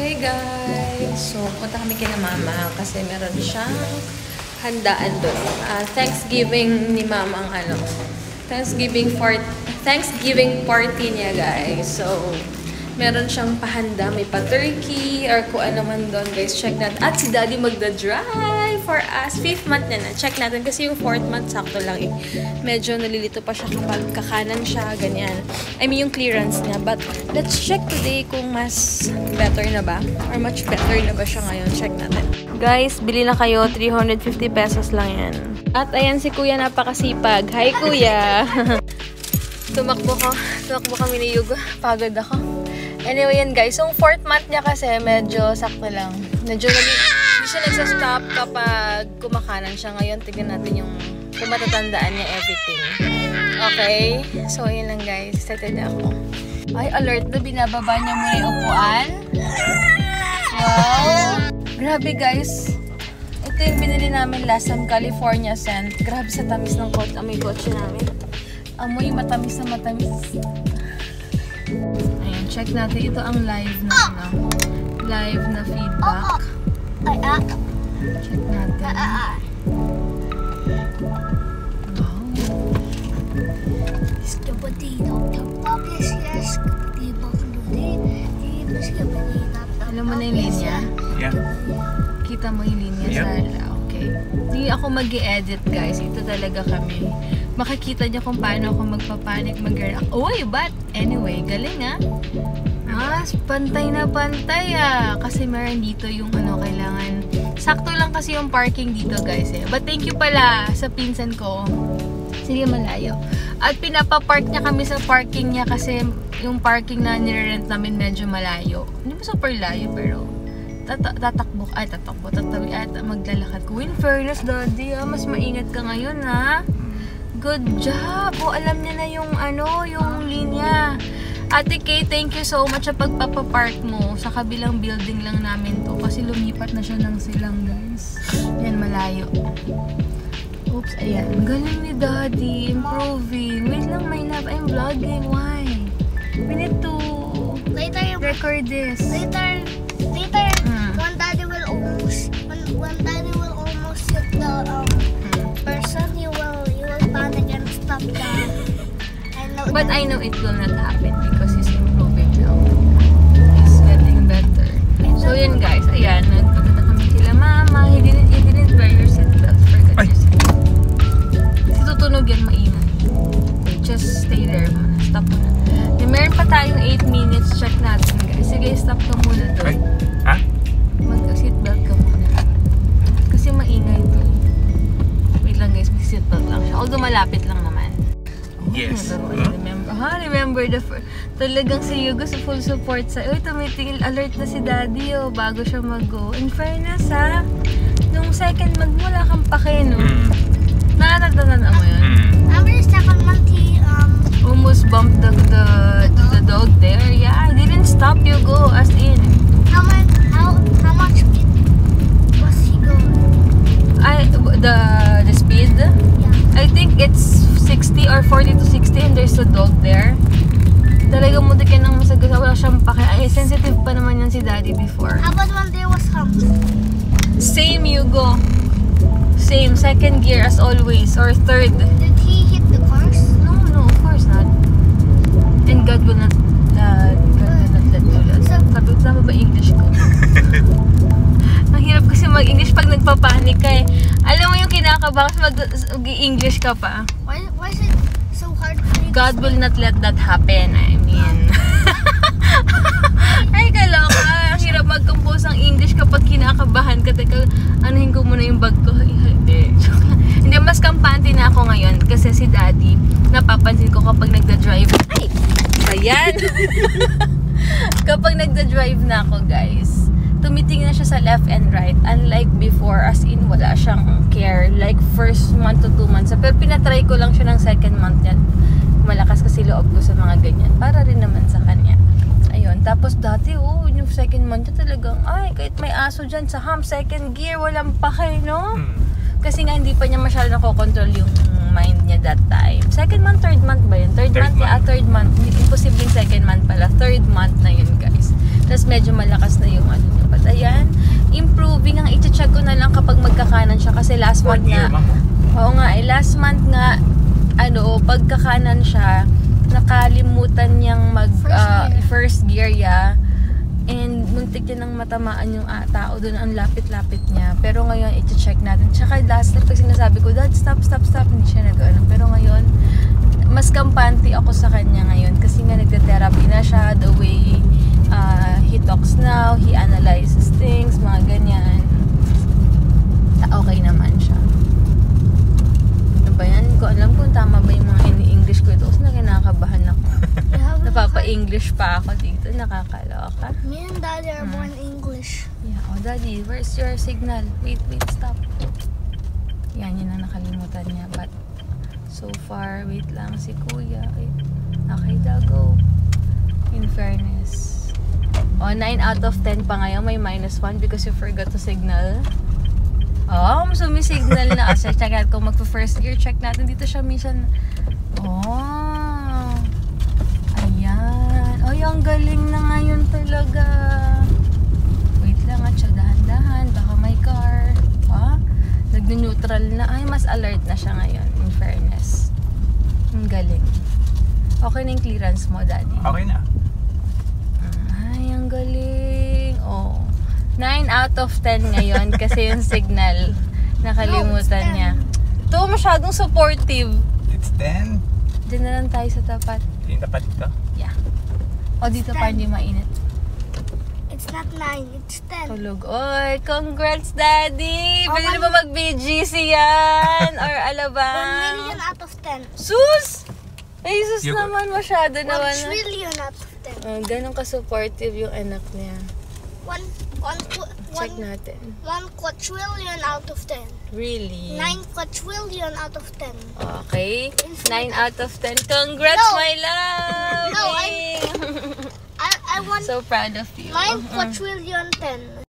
Hey guys! So, punta kami kina mama kasi meron siyang handaan doon. Thanksgiving ni mama ang Thanksgiving party niya guys. So, meron siyang pahanda. May pa-turkey or kung ano man doon guys. Check natin. At si daddy magda-drive for us. 5th month na na. Check natin kasi yung 4th month sakto lang eh. Medyo nalilito pa siya kapag kakanan siya. Ganyan. I mean yung clearance niya. But let's check today kung mas better na ba. Or much better na ba siya ngayon. Check natin. Guys, bili na kayo. 350 pesos lang yan. At ayan si kuya napakasipag. Hi kuya! Tumakbo kami ni Yugo. Pagod ako. Anyway, yan guys. So, 4th month niya kasi medyo sakto lang. Medyo hindi siya nagsastop kapag kumakanan siya. Ngayon, tignan natin yung kung matatandaan niya everything. Okay? So, yun lang guys. Excited ako. Ay, alert na. Binababa niya muna yung upuan. Wow! Grabe guys. Ito yung binili namin last time, California scent. Grabe sa tamis ng amoy kotse namin. Amoy matamis na matamis. Ayan, check natin. Ito ang live na live na feedback. Check natin. Alam mo na yung linya? Yeah. Kita mo yung linya sa okay. Hindi ako mag-i-edit guys. Ito talaga kami. Makikita niyo kung paano ako magpapanik, mag-react. Uy, but anyway, galing ah. Pantay na pantay ah. Kasi meron dito yung kailangan. Sakto lang kasi yung parking dito guys eh. But thank you pala sa pinsan ko. Sige, malayo. At pinapapark niya kami sa parking niya kasi yung parking na nire-rent namin medyo malayo. Hindi mo super layo pero tatakbo at maglalakad ko. In fairness, daddy, mas maingat ka ngayon ha. Good job! O, alam niya na yung yung linya. Ate Kay, thank you so much sa pagpapapark mo. Sa kabilang building lang namin to. Kasi lumipat na siya ng silang, guys. Yan, malayo. Oops, ayan. Galing ni daddy. Improving. Wait lang, my love. I'm vlogging. Why? We need to record this. Later, when daddy will almost hit the person, he will panic and stop that. But I know it will not happen because he's improving now. He's getting better. So yun guys, ayan, nagpagkita kami kila mama. He didn't wear your seatbelt. Forgot your seatbelt. Kasi tutunog yan, maingat. Okay, just stay there muna. Stop muna. Then, meron pa tayong 8 minutes. Check natin guys. Sige, stop ka muna doon. Ha? Mag-seatbelt ka muna. Kasi maingay ito. Wait lang guys, may seatbelt lang siya. Although malapit lang naman. Yes. Remember talagang si Yugo sa full support sa, uy, tumitingil, alert na si daddy, bago siya mag-go. In fairness, ha, nung second month, wala kang pake, no? Natatandaan mo yun? After the second month, he almost bumped the dog there. Yeah, I didn't stop Yugo, as in. How much speed was he going? The speed? Yeah. I think it's 60 or 40 to 60 and there's a dog there. Talagang muntik yan ng masagasa. Wala siyang pake. Ay, sensitive pa naman yan si daddy before. How about when there was humps? Same, Yugo. Same. Second gear as always. Or third. Did he hit the cars? No, of course not. And God will not let do that. Tama ba English ko? Ang hirap kasi mag-English pag nagpapanik ka eh. Alam mo yung kinakabakas mag-English ka pa. Why is it so hard for you? God will not let that happen. I mean. Ay, kaloka. Ang hirap mag-compose ang English kapag kinakabahan ka. Teka, anuhin ko muna yung bag ko. Hindi, mas kampante na ako ngayon kasi si daddy, napapansin ko kapag nagda-drive. Ay! Ayan! Kapag nagda-drive na ako, guys, tumitingin na siya sa left and right. Unlike before, as in, wala siyang care. Like, first month to 2 months. Pero pinatry ko lang siya ng second month yan. Malakas kasi loob ko sa mga ganyan. Para rin naman sa kanya. Ayun. Tapos dati, yung second month niya talagang, ay, kahit may aso dyan sa second gear, walang pake, no? Kasi nga, hindi pa niya masyado nakokontrol yung mind niya that time. Second month, third month ba yun? Third month. Third month. Imposibleng second month pala. Third month na yun, guys. Tapos medyo malakas na yung ano niya. But ayan, improving. Ang i-check ko na lang kapag magkakanan siya. Kasi last month nga, oo nga last month nga, pagkakanan siya, nakalimutan niyang first gear ya. And muntik din nang matamaan yung tao doon, ang lapit-lapit niya. Pero ngayon, i-check natin. Tsaka last night, pag sinasabi ko, Dad, stop, hindi siya nag-ano. Pero ngayon, mas kampante ako sa kanya ngayon. Kasi nga nagte-therapy na siya. The way he talks now, he analyzes things, mga ganyan. Okay naman siya. Ano ba yan? Ko alam kung tama ba yung mga English ko ito. Kasi kinakabahan ako. Napapa-English pa ako dito. Nakakaloka. Me and Daddy are born English. Yeah. Oh, Daddy, where's your signal? Wait, stop. Yan, yun ang nakalimutan niya. But, so far, wait lang si Kuya. Okay, go. In fairness. Oh, 9 out of 10 pa ngayon. May -1 because you forgot to signal. Oh, sumisignal na. Kasi check out kung magpa-first gear. Check natin dito siya minsan. Oh. Ayan. Ay, ang galing na ngayon talaga. Wait lang at siya, dahan-dahan. Baka may car. Nag-neutral na. Ay, mas alert na siya ngayon. In fairness. Ang galing. Okay na yung clearance mo, Daddy? Okay na. Ay, ang galing. Oh. 9 out of 10 ngayon kasi yung signal nakalimutan niya. Ito, masyadong supportive. It's 10. Diyan na lang tayo sa tapat. Yung tapat dito? Yeah. O dito pa hindi mainit. It's not 9, it's 10. Tulog. Oy, congrats, Daddy! Oh, Pwede na ba mag-BGC yan? Or 1 alabang? million out of 10. Sus! Ay, sus Yung- naman, masyado 1 naman. trillion out of 10. Ganun ka-supportive yung anak niya. Check natin. 1 quadrillion out of 10. Really? 9 quadrillion out of 10. Okay. 9 out of 10. Congrats, No. my love! No, Yay! I want So proud of you. 9 quadrillion 10.